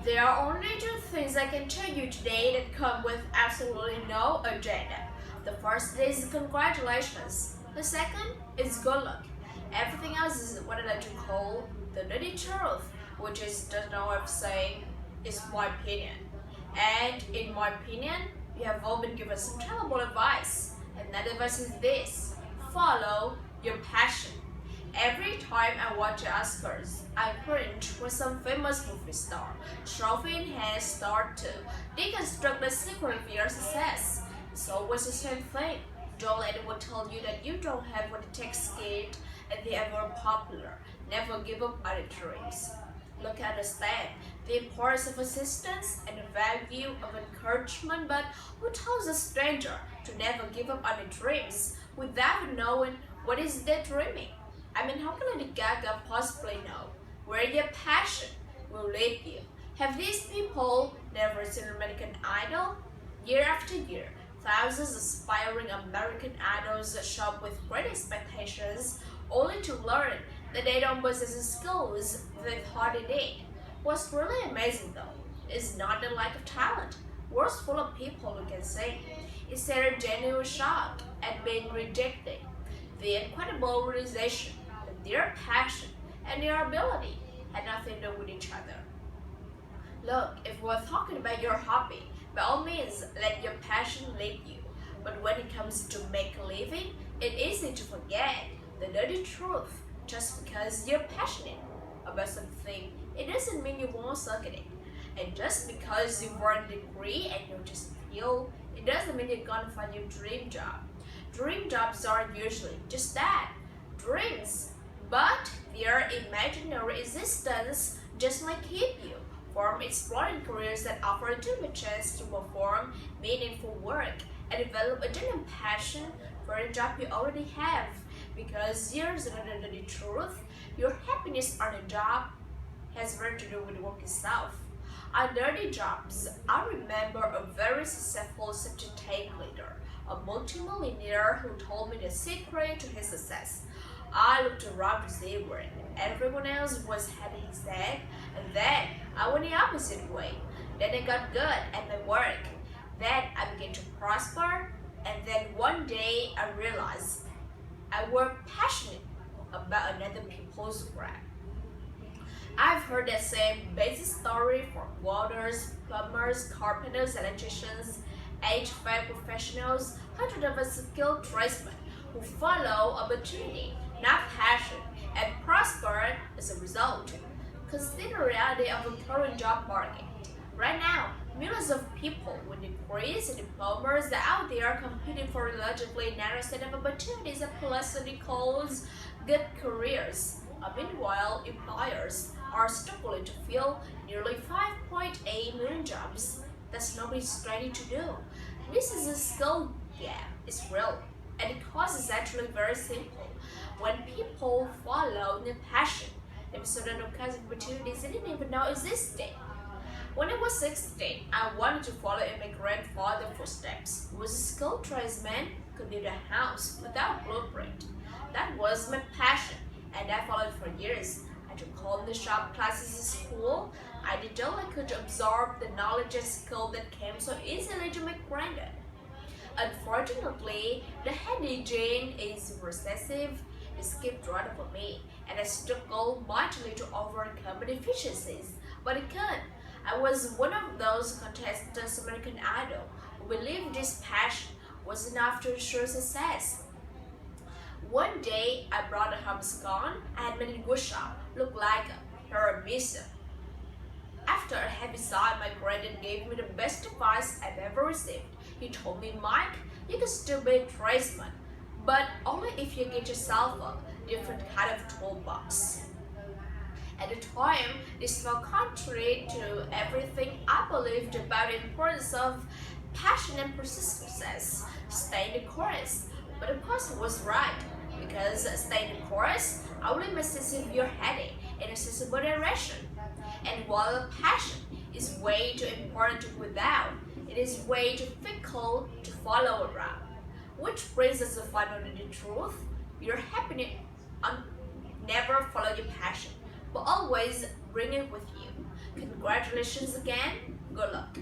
There are only two things I can tell you today that come with absolutely no agenda. The first is congratulations. The second is good luck. Everything else is what I like to call the dirty truth, which is just no way of saying it's my opinion. And in my opinion, we have all been given some terrible advice. And that advice is this: follow your passion. Every time I watch the Oscars, I cringe when some famous movie star, trophy in hand, start to deconstruct the secret of your success. It's always the same thing. Don't let anyone tell you that you don't have what it takes to get and they ever popular. Never give up on your dreams. Look, understand the importance of assistance and the value of encouragement, but who tells a stranger to never give up on their dreams without knowing what is their dreaming? I mean, how can Lady Gaga possibly know where your passion will lead you? Have these people never seen American Idol? Year after year, thousands of aspiring American idols show up with great expectations, only to learn that they don't possess the skills they thought they did. What's really amazing though is not the lack of talent. World's full of people who can sing. It's their genuine shock at being rejected, the incredible realization that their passion and their ability had nothing to do with each other. Look, if we're talking about your hobby, by all means, let your passion lead you. But when it comes to make a living, it's easy to forget the dirty truth. Just because you're passionate about something, it doesn't mean you won't suck at it. And just because you want a degree and you just feel, it doesn't mean you're gonna find your dream job. Dream jobs are usually just that, dreams. But their imaginary existence just might keep you from exploring careers that offer you a chance to perform meaningful work and develop a genuine passion for a job you already have. Because here's another dirty truth: your happiness on a job has very to do with the work itself. On dirty jobs, I remember a very successful substitute leader, a multimillionaire who told me the secret to his success. I looked around to see where everyone else was heading his head, and then I went the opposite way. Then I got good at my work. Then I began to prosper, and then one day I realized I was passionate about another people's craft. I've heard that same basic story from welders, plumbers, carpenters, electricians, HVAC professionals, hundreds of skilled tradesmen who follow opportunity, not passion, and prosper as a result. Consider the reality of the current job market. Right now, millions of people with degrees and diplomas are out there competing for a relatively narrow set of opportunities that collectively calls good careers. Meanwhile, employers are struggling to fill nearly 5.8 million jobs that nobody's ready to do. This is a skill gap. It's real, and the cause is actually very simple. When people follow their passion, they miss out on all kinds of opportunities they didn't even know existed. When I was 16, I wanted to follow in my grandfather's footsteps. He was a skilled tradesman, could build a house without blueprint. That was my passion, and I followed for years. I took home the shop classes in school. I did all I could to absorb the knowledge and skill that came so easily to my granddad. Unfortunately, the heady gene is recessive. It skipped right for me, and I struggled mightily to overcome the deficiencies, but I couldn't. I was one of those contestants American Idol who believed this passion was enough to ensure success. One day, I brought a home scone I had made in woodshop, looked like a tiramisu. After a heavy sigh, my granddad gave me the best advice I've ever received. He told me, "Mike, you can still be a tradesman, but only if you get yourself a different kind of toolbox." At the time, this felt contrary to everything I believed about the importance of passion and persistence. Stay the course. But the person was right, because staying the course only messes with your headache in a sensible direction. And while passion is way too important to without, it is way too fickle to follow around. Which brings us to final the truth: your happiness never follow your passion, but always bring it with you. Congratulations again. Good luck.